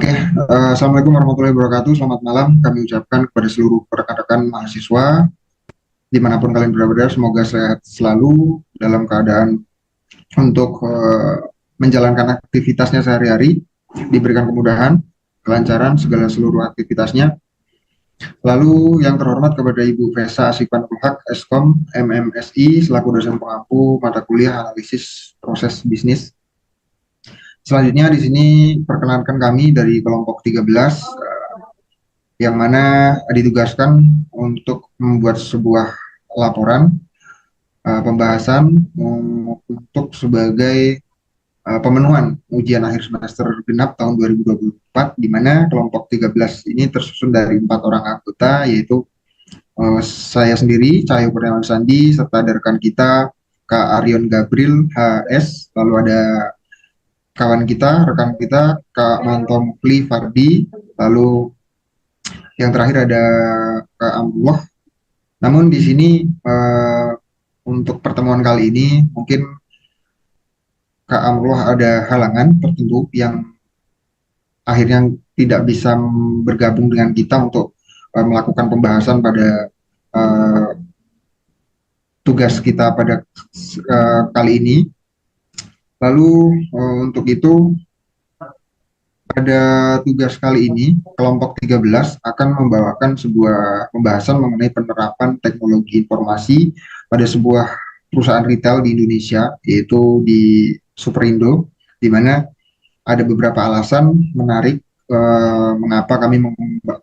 Oke, Assalamualaikum warahmatullahi wabarakatuh. Selamat malam kami ucapkan kepada seluruh rekan-rekan mahasiswa dimanapun kalian berada. Semoga sehat selalu dalam keadaan untuk menjalankan aktivitasnya sehari-hari, diberikan kemudahan, kelancaran segala seluruh aktivitasnya. Lalu yang terhormat kepada Ibu Vesa Asifanul Haq, Eskom, MMSI, selaku dosen pengampu mata kuliah analisis proses bisnis. Selanjutnya di sini perkenalkan kami dari kelompok 13 yang mana ditugaskan untuk membuat sebuah laporan pembahasan untuk sebagai pemenuhan ujian akhir semester genap tahun 2024, di mana kelompok 13 ini tersusun dari 4 orang anggota, yaitu saya sendiri, Cahyo Kurniawan Sandi, serta ada rekan kita Kak Arion Gabriel HS, lalu ada rekan kita Kak Manto Mukli Fardi, lalu yang terakhir ada Kak Amrullah. Namun di sini untuk pertemuan kali ini mungkin Kak Amrullah ada halangan tertentu yang akhirnya tidak bisa bergabung dengan kita untuk melakukan pembahasan pada tugas kita pada kali ini. Lalu untuk itu pada tugas kali ini, kelompok 13 akan membawakan sebuah pembahasan mengenai penerapan teknologi informasi pada sebuah perusahaan retail di Indonesia, yaitu di Superindo, di mana ada beberapa alasan menarik mengapa kami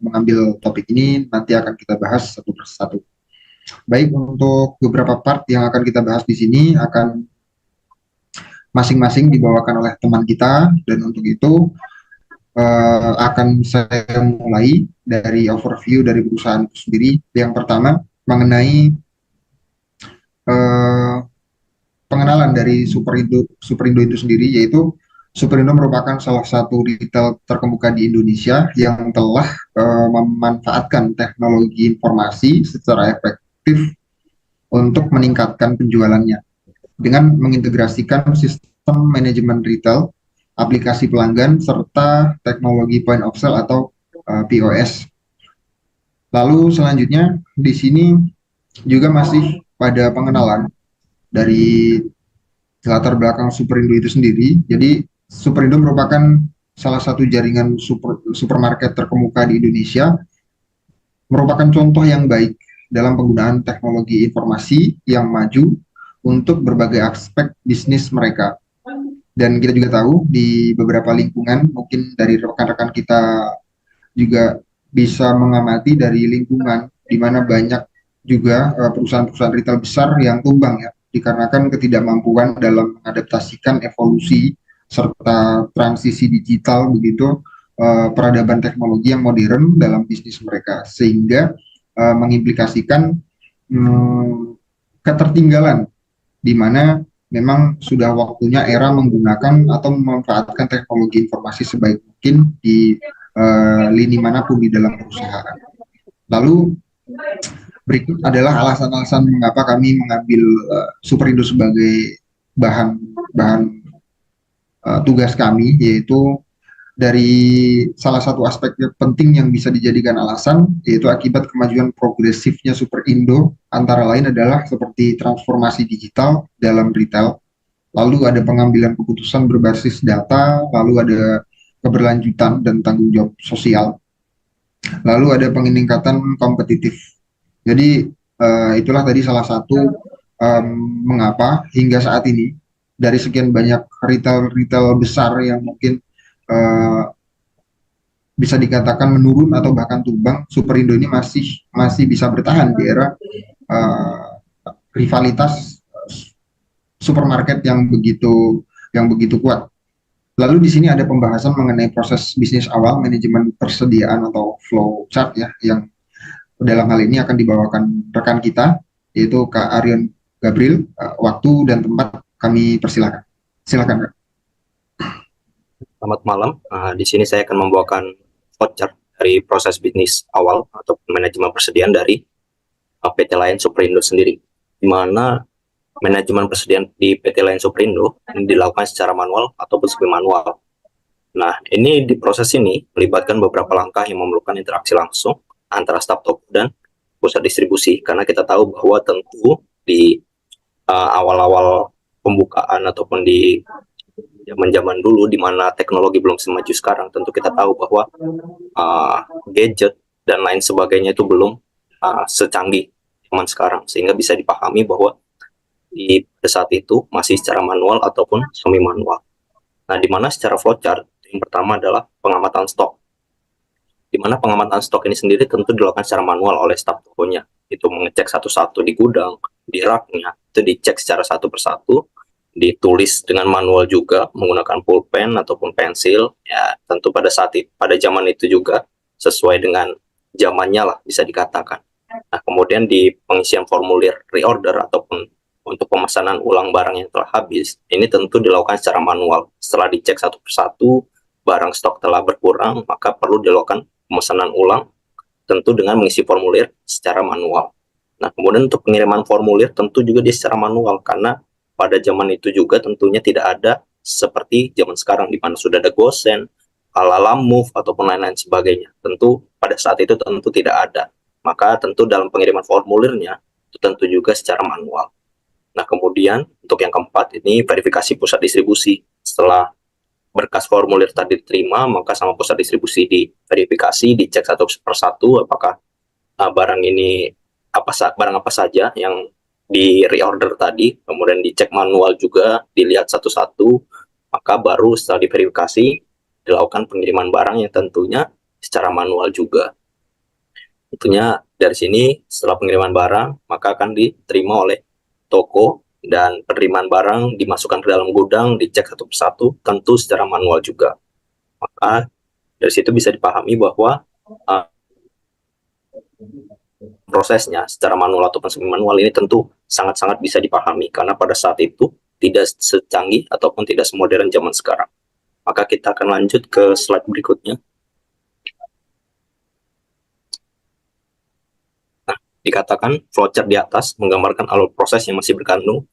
mengambil topik ini. Nanti akan kita bahas satu persatu. Baik, untuk beberapa part yang akan kita bahas di sini akan masing-masing dibawakan oleh teman kita, dan untuk itu akan saya mulai dari overview dari perusahaan itu sendiri. Yang pertama mengenai pengenalan dari Superindo itu sendiri, yaitu Superindo merupakan salah satu retail terkemuka di Indonesia yang telah memanfaatkan teknologi informasi secara efektif untuk meningkatkan penjualannya dengan mengintegrasikan sistem manajemen retail, aplikasi pelanggan, serta teknologi point of sale atau POS. Lalu selanjutnya di sini juga masih pada pengenalan dari latar belakang Superindo itu sendiri. Jadi Superindo merupakan salah satu jaringan supermarket terkemuka di Indonesia, merupakan contoh yang baik dalam penggunaan teknologi informasi yang maju untuk berbagai aspek bisnis mereka. Dan kita juga tahu di beberapa lingkungan, mungkin dari rekan-rekan kita juga bisa mengamati dari lingkungan di mana banyak juga perusahaan-perusahaan retail besar yang tumbang ya, dikarenakan ketidakmampuan dalam mengadaptasikan evolusi serta transisi digital begitu, peradaban teknologi yang modern dalam bisnis mereka, sehingga mengimplikasikan ketertinggalan di mana memang sudah waktunya era menggunakan atau memanfaatkan teknologi informasi sebaik mungkin di lini manapun di dalam perusahaan. Lalu berikut adalah alasan-alasan mengapa kami mengambil Superindo sebagai bahan tugas kami, yaitu dari salah satu aspek penting yang bisa dijadikan alasan, yaitu akibat kemajuan progresifnya Superindo, antara lain adalah seperti transformasi digital dalam retail, lalu ada pengambilan keputusan berbasis data, lalu ada keberlanjutan dan tanggung jawab sosial, lalu ada peningkatan kompetitif. Jadi itulah tadi salah satu mengapa hingga saat ini dari sekian banyak retail besar yang mungkin bisa dikatakan menurun atau bahkan tumbang, Superindo ini masih bisa bertahan di era rivalitas supermarket yang begitu kuat. Lalu di sini ada pembahasan mengenai proses bisnis awal, manajemen persediaan atau flow chart ya, yang dalam hal ini akan dibawakan rekan kita, yaitu Kak Arion Gabriel. Waktu dan tempat kami persilakan. Silakan Kak. Selamat malam. Di sini saya akan membawakan voucher dari proses bisnis awal atau manajemen persediaan dari PT Lion Superindo sendiri, di mana manajemen persediaan di PT Lion Superindo ini dilakukan secara manual ataupun semi manual. Nah, ini di proses ini melibatkan beberapa langkah yang memerlukan interaksi langsung antara staf toko dan pusat distribusi, karena kita tahu bahwa tentu di awal-awal pembukaan ataupun di zaman-zaman dulu di mana teknologi belum semaju sekarang, tentu kita tahu bahwa gadget dan lain sebagainya itu belum secanggih zaman sekarang, sehingga bisa dipahami bahwa pada saat itu masih secara manual ataupun semi manual. Nah, di mana secara flowchart yang pertama adalah pengamatan stok, di mana pengamatan stok ini sendiri tentu dilakukan secara manual oleh staf tokonya. Itu mengecek satu-satu di gudang, di raknya, itu dicek secara satu persatu, ditulis dengan manual juga menggunakan pulpen ataupun pensil. Ya, tentu pada saat itu, pada zaman itu juga sesuai dengan zamannya lah bisa dikatakan. Nah, kemudian di pengisian formulir reorder ataupun untuk pemesanan ulang barang yang telah habis, ini tentu dilakukan secara manual. Setelah dicek satu persatu, barang stok telah berkurang, maka perlu dilakukan pemesanan ulang, tentu dengan mengisi formulir secara manual. Nah, kemudian untuk pengiriman formulir tentu juga dia secara manual, karena pada zaman itu juga tentunya tidak ada seperti zaman sekarang, di mana sudah ada GoSend, ala Move, ataupun lain-lain sebagainya. Tentu pada saat itu tentu tidak ada. Maka tentu dalam pengiriman formulirnya, itu tentu juga secara manual. Nah, kemudian untuk yang keempat, ini verifikasi pusat distribusi. Setelah berkas formulir tadi diterima, maka sama pusat distribusi diverifikasi, dicek satu persatu apakah barang ini barang apa saja yang di reorder tadi, kemudian dicek manual juga, dilihat satu-satu, maka baru setelah diverifikasi dilakukan pengiriman barang yang tentunya secara manual juga. Tentunya dari sini setelah pengiriman barang, maka akan diterima oleh toko, dan penerimaan barang dimasukkan ke dalam gudang, dicek satu persatu, tentu secara manual juga. Maka dari situ bisa dipahami bahwa prosesnya secara manual ataupun semi manual ini tentu sangat-sangat bisa dipahami, karena pada saat itu tidak secanggih ataupun tidak semodern zaman sekarang. Maka kita akan lanjut ke slide berikutnya. Dikatakan flowchart di atas menggambarkan alur proses yang masih bergantung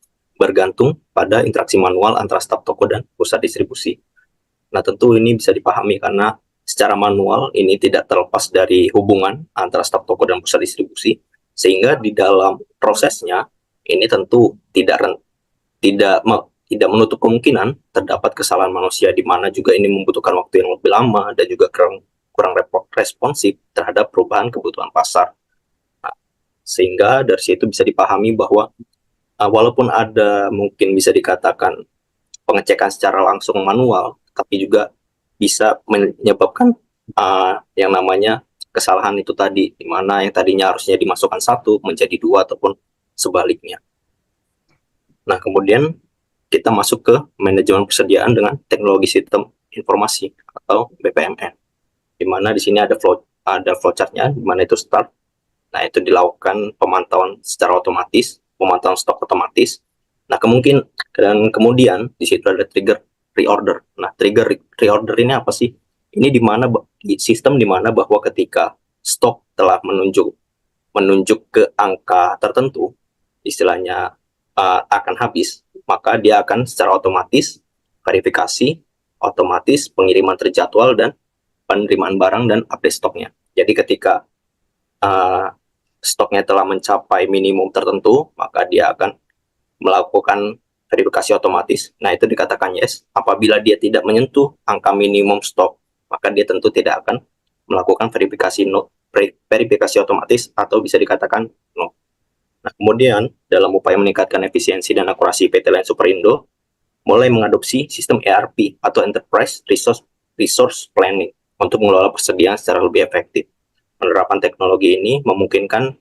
pada interaksi manual antara staf toko dan pusat distribusi. Nah, tentu ini bisa dipahami karena secara manual ini tidak terlepas dari hubungan antara staf toko dan pusat distribusi, sehingga di dalam prosesnya ini tentu tidak menutup kemungkinan terdapat kesalahan manusia, di mana juga ini membutuhkan waktu yang lebih lama dan juga kurang responsif terhadap perubahan kebutuhan pasar. Sehingga dari situ bisa dipahami bahwa walaupun ada mungkin bisa dikatakan pengecekan secara langsung manual, tapi juga bisa menyebabkan yang namanya kesalahan itu tadi, di mana yang tadinya harusnya dimasukkan satu menjadi dua ataupun sebaliknya. Nah, kemudian kita masuk ke manajemen persediaan dengan teknologi sistem informasi atau BPMN, di mana di sini ada flowchart-nya, di mana itu start. Nah, itu dilakukan pemantauan secara otomatis, pemantauan stok otomatis. Nah, kemudian di situ ada trigger reorder. Nah, trigger reorder ini apa sih? Ini sistem di mana bahwa ketika stok telah menunjuk ke angka tertentu, istilahnya akan habis, maka dia akan secara otomatis verifikasi, otomatis pengiriman terjadwal dan penerimaan barang dan update stoknya. Jadi ketika stoknya telah mencapai minimum tertentu, maka dia akan melakukan verifikasi otomatis. Nah, itu dikatakan yes. Apabila dia tidak menyentuh angka minimum stok, maka dia tentu tidak akan melakukan verifikasi otomatis atau bisa dikatakan no. Nah, kemudian dalam upaya meningkatkan efisiensi dan akurasi PT Line Superindo mulai mengadopsi sistem ERP atau Enterprise Resource Planning untuk mengelola persediaan secara lebih efektif. Penerapan teknologi ini memungkinkan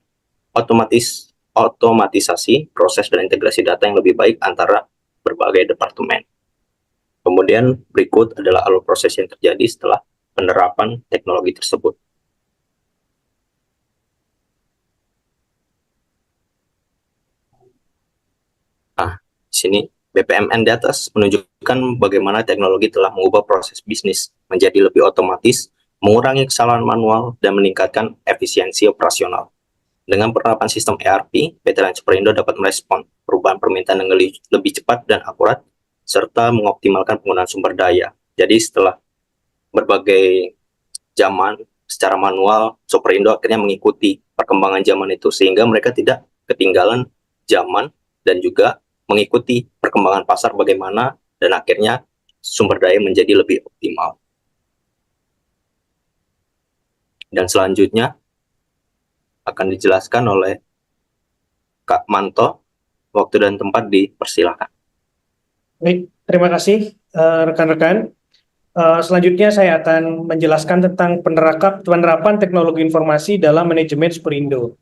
otomatisasi proses dan integrasi data yang lebih baik antara berbagai departemen. Kemudian berikut adalah alur proses yang terjadi setelah penerapan teknologi tersebut. Nah, di sini BPMN di atas menunjukkan bagaimana teknologi telah mengubah proses bisnis menjadi lebih otomatis, mengurangi kesalahan manual, dan meningkatkan efisiensi operasional. Dengan penerapan sistem ERP, PT Line Superindo dapat merespon perubahan permintaan yang lebih cepat dan akurat, serta mengoptimalkan penggunaan sumber daya. Jadi setelah berbagai zaman secara manual, Superindo akhirnya mengikuti perkembangan zaman itu sehingga mereka tidak ketinggalan zaman dan juga mengikuti perkembangan pasar bagaimana, dan akhirnya sumber daya menjadi lebih optimal. Dan selanjutnya akan dijelaskan oleh Kak Manto. Waktu dan tempat dipersilakan. Baik, terima kasih rekan-rekan. Selanjutnya saya akan menjelaskan tentang penerapan teknologi informasi dalam manajemen Superindo.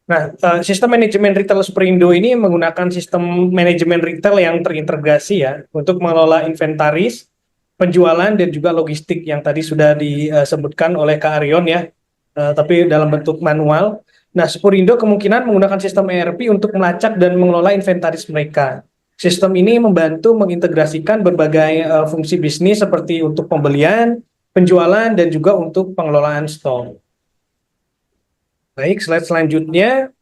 Nah, sistem manajemen retail Superindo ini menggunakan sistem manajemen retail yang terintegrasi ya untuk mengelola inventaris, penjualan dan juga logistik yang tadi sudah disebutkan oleh Kak Aryon ya, tapi dalam bentuk manual. Nah, Superindo kemungkinan menggunakan sistem ERP untuk melacak dan mengelola inventaris mereka. Sistem ini membantu mengintegrasikan berbagai fungsi bisnis seperti untuk pembelian, penjualan, dan juga untuk pengelolaan stok. Baik, slide selanjutnya.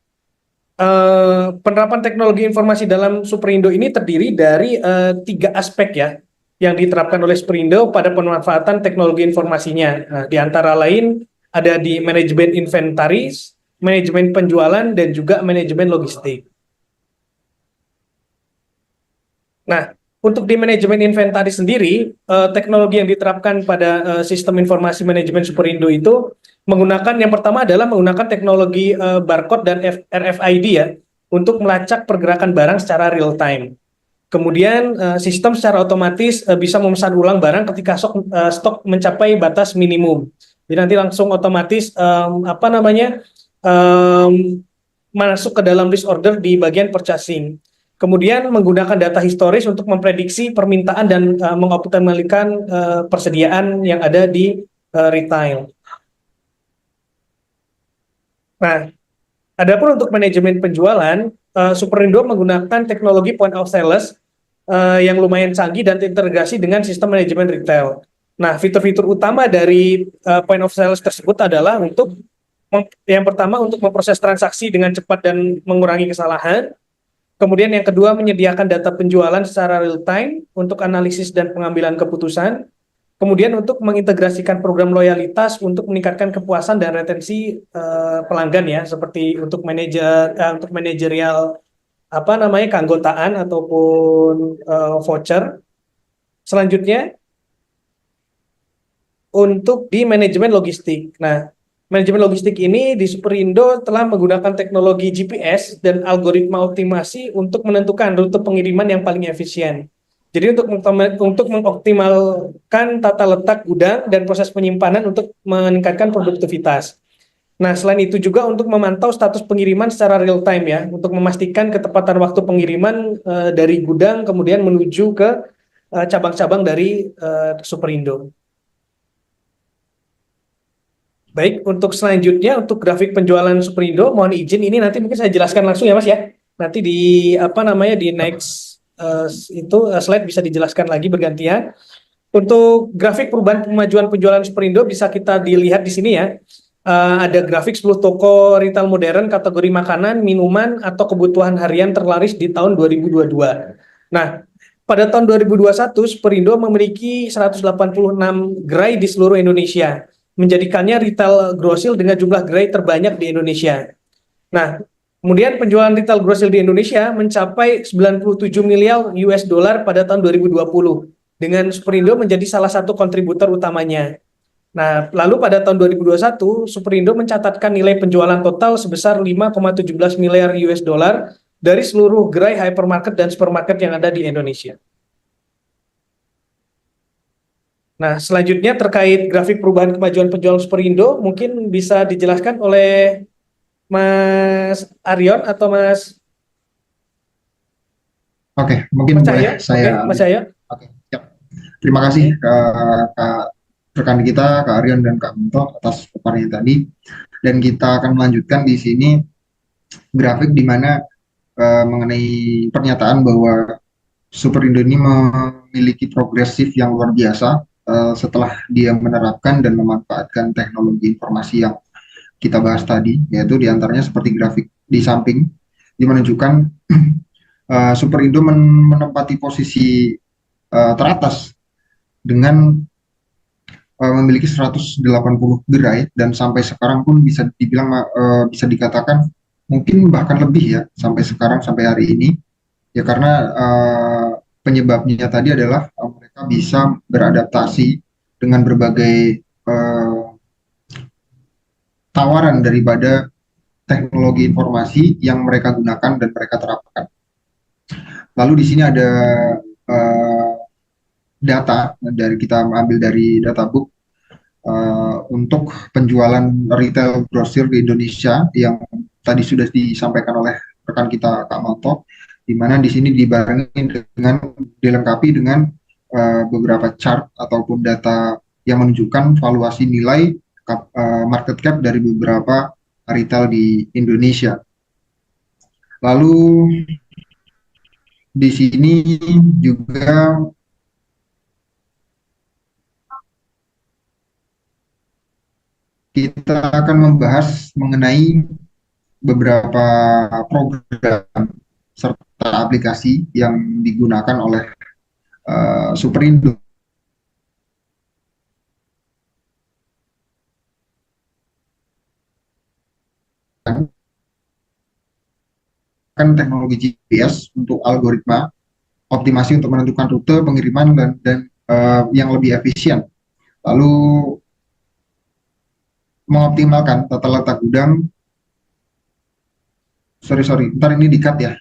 Penerapan teknologi informasi dalam Superindo ini terdiri dari 3 aspek ya, yang diterapkan oleh Superindo pada pemanfaatan teknologi informasinya. Nah, di antara lain ada di manajemen inventaris, manajemen penjualan, dan juga manajemen logistik. Nah, untuk di manajemen inventaris sendiri, teknologi yang diterapkan pada sistem informasi manajemen Superindo itu menggunakan, yang pertama adalah menggunakan teknologi barcode dan RFID ya, untuk melacak pergerakan barang secara real time. Kemudian sistem secara otomatis bisa memesan ulang barang ketika stok mencapai batas minimum. Jadi nanti langsung otomatis masuk ke dalam list order di bagian purchasing. Kemudian menggunakan data historis untuk memprediksi permintaan dan mengoptimalkan persediaan yang ada di retail. Nah, adapun untuk manajemen penjualan, Superindo menggunakan teknologi point of sales yang lumayan canggih dan terintegrasi dengan sistem manajemen retail. Nah, fitur-fitur utama dari point of sales tersebut adalah untuk yang pertama untuk memproses transaksi dengan cepat dan mengurangi kesalahan. Kemudian yang kedua menyediakan data penjualan secara real time untuk analisis dan pengambilan keputusan. Kemudian untuk mengintegrasikan program loyalitas untuk meningkatkan kepuasan dan retensi pelanggan ya, seperti untuk manajerial keanggotaan ataupun voucher. Selanjutnya untuk di manajemen logistik. Nah, manajemen logistik ini di Superindo telah menggunakan teknologi GPS dan algoritma optimasi untuk menentukan rute pengiriman yang paling efisien. Jadi untuk mengoptimalkan tata letak gudang dan proses penyimpanan untuk meningkatkan produktivitas. Nah, selain itu juga untuk memantau status pengiriman secara real time ya, untuk memastikan ketepatan waktu pengiriman dari gudang kemudian menuju ke cabang-cabang dari Superindo. Baik, untuk selanjutnya untuk grafik penjualan Superindo, mohon izin ini nanti mungkin saya jelaskan langsung ya Mas ya. Nanti di di next slide bisa dijelaskan lagi bergantian. Untuk grafik perubahan kemajuan penjualan Superindo bisa kita dilihat di sini ya. Ada grafik 10 toko retail modern kategori makanan, minuman, atau kebutuhan harian terlaris di tahun 2022. Nah, pada tahun 2021 Superindo memiliki 186 gerai di seluruh Indonesia, menjadikannya retail grosil dengan jumlah gerai terbanyak di Indonesia. Nah, kemudian penjualan retail grosil di Indonesia mencapai 97 miliar US dollar pada tahun 2020, dengan Superindo menjadi salah satu kontributor utamanya. Nah, lalu pada tahun 2021, Superindo mencatatkan nilai penjualan total sebesar 5,17 miliar US dollar dari seluruh gerai hypermarket dan supermarket yang ada di Indonesia. Nah, selanjutnya terkait grafik perubahan kemajuan penjualan Superindo, mungkin bisa dijelaskan oleh Mas Aryon atau Mas. Oke, mungkin boleh saya. Mas Cahyo. Oke, siap. Terima kasih Kak rekan kita, Kak Aryon dan Kak Minto atas paparannya tadi. Dan kita akan melanjutkan di sini grafik di mana mengenai pernyataan bahwa Superindo ini memiliki progresif yang luar biasa setelah dia menerapkan dan memanfaatkan teknologi informasi yang kita bahas tadi, yaitu diantaranya seperti grafik di samping, yang menunjukkan Superindo menempati posisi teratas dengan memiliki 180 gerai dan sampai sekarang pun bisa dibilang bisa dikatakan mungkin bahkan lebih ya sampai sekarang sampai hari ini ya karena penyebabnya tadi adalah mereka bisa beradaptasi dengan berbagai tawaran daripada teknologi informasi yang mereka gunakan dan mereka terapkan. Lalu di sini ada uh, data dari kita ambil dari databook untuk penjualan retail grosir di Indonesia yang tadi sudah disampaikan oleh rekan kita Kak Mato, di mana di sini dibarengi dengan dilengkapi dengan beberapa chart ataupun data yang menunjukkan valuasi nilai market cap dari beberapa retail di Indonesia. Lalu di sini juga kita akan membahas mengenai beberapa program serta aplikasi yang digunakan oleh Superindo. Kan teknologi GPS untuk algoritma optimasi untuk menentukan rute pengiriman dan yang lebih efisien. Lalu mengoptimalkan tata letak gudang. Sorry, ntar ini di-cut ya.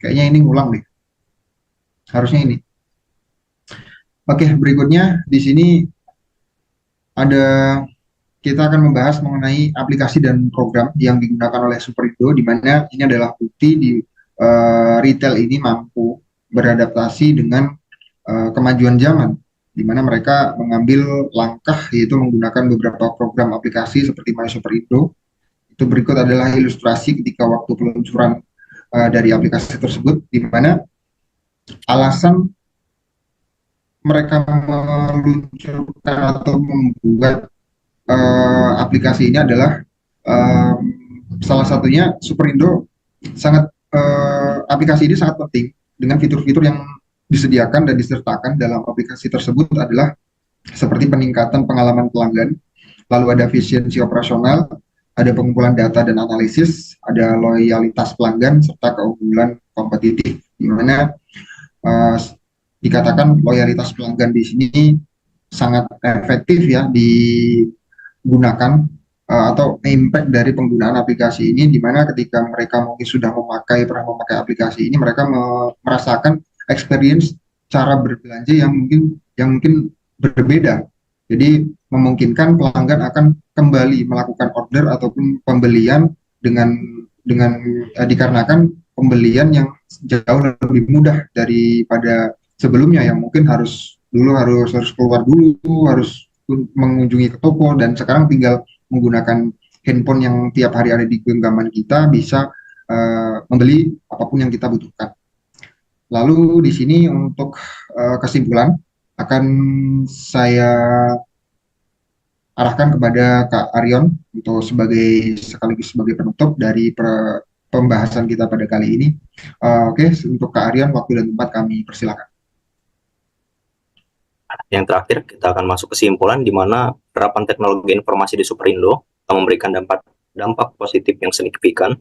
Kayaknya ini ngulang deh. Harusnya ini. Oke, berikutnya di sini ada kita akan membahas mengenai aplikasi dan program yang digunakan oleh Superindo, di mana ini adalah bukti di retail ini mampu beradaptasi dengan kemajuan zaman, di mana mereka mengambil langkah yaitu menggunakan beberapa program aplikasi seperti My Superindo. Itu berikut adalah ilustrasi ketika waktu peluncuran dari aplikasi tersebut, di mana alasan mereka meluncurkan atau membuat aplikasi ini adalah salah satunya Superindo sangat aplikasi ini sangat penting dengan fitur-fitur yang disediakan dan disertakan dalam aplikasi tersebut adalah seperti peningkatan pengalaman pelanggan, lalu ada efisiensi operasional, ada pengumpulan data dan analisis, ada loyalitas pelanggan serta keunggulan kompetitif, di mana dikatakan loyalitas pelanggan di sini sangat efektif ya digunakan atau impact dari penggunaan aplikasi ini, di mana ketika mereka mungkin sudah pernah memakai aplikasi ini, mereka merasakan experience cara berbelanja yang mungkin berbeda. Jadi memungkinkan pelanggan akan kembali melakukan order ataupun pembelian dikarenakan pembelian yang jauh lebih mudah daripada sebelumnya yang mungkin harus keluar dulu, harus mengunjungi ke toko, dan sekarang tinggal menggunakan handphone yang tiap hari ada di genggaman kita bisa membeli apapun yang kita butuhkan. Lalu di sini untuk kesimpulan akan saya arahkan kepada Kak Arion untuk sekaligus sebagai penutup dari pembahasan kita pada kali ini. Oke, untuk Kak Arion, waktu dan tempat kami persilakan. Yang terakhir, kita akan masuk kesimpulan di mana penerapan teknologi informasi di Superindo akan memberikan dampak positif yang signifikan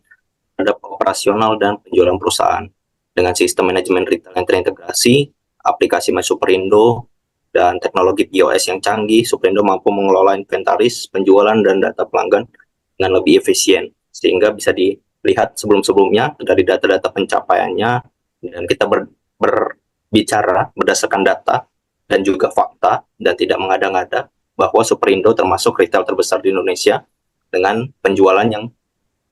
terhadap operasional dan penjualan perusahaan. Dengan sistem manajemen retail yang terintegrasi, aplikasi My Superindo, dan teknologi POS yang canggih, Superindo mampu mengelola inventaris, penjualan, dan data pelanggan dengan lebih efisien, sehingga bisa dilihat sebelum-sebelumnya dari data-data pencapaiannya, dan kita berbicara berdasarkan data dan juga fakta, dan tidak mengada-ngada bahwa Superindo termasuk retail terbesar di Indonesia dengan penjualan yang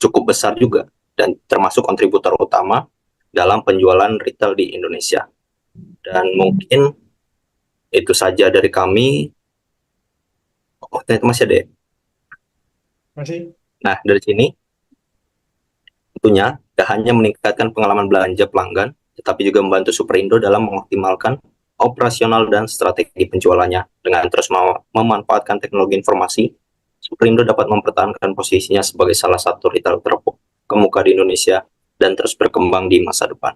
cukup besar juga, dan termasuk kontributor utama dalam penjualan retail di Indonesia. Dan mungkin itu saja dari kami. Oh, ternyata masih ada ya? Masih. Nah, dari sini tentunya tidak hanya meningkatkan pengalaman belanja pelanggan, tetapi juga membantu Superindo dalam mengoptimalkan operasional dan strategi penjualannya. Dengan terus memanfaatkan teknologi informasi, Superindo dapat mempertahankan posisinya sebagai salah satu retail terkemuka di Indonesia dan terus berkembang di masa depan.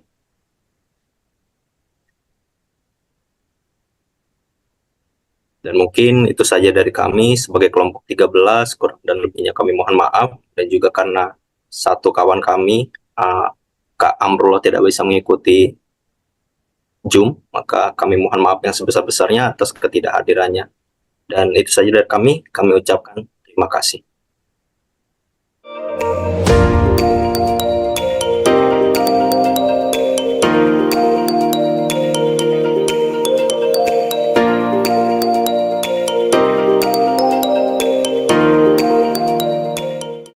Dan mungkin itu saja dari kami sebagai kelompok 13, kurang dan lebihnya kami mohon maaf. Dan juga karena satu kawan kami, Kak Amrullah, tidak bisa mengikuti Zoom, maka kami mohon maaf yang sebesar-besarnya atas ketidakhadirannya. Dan itu saja dari kami ucapkan terima kasih.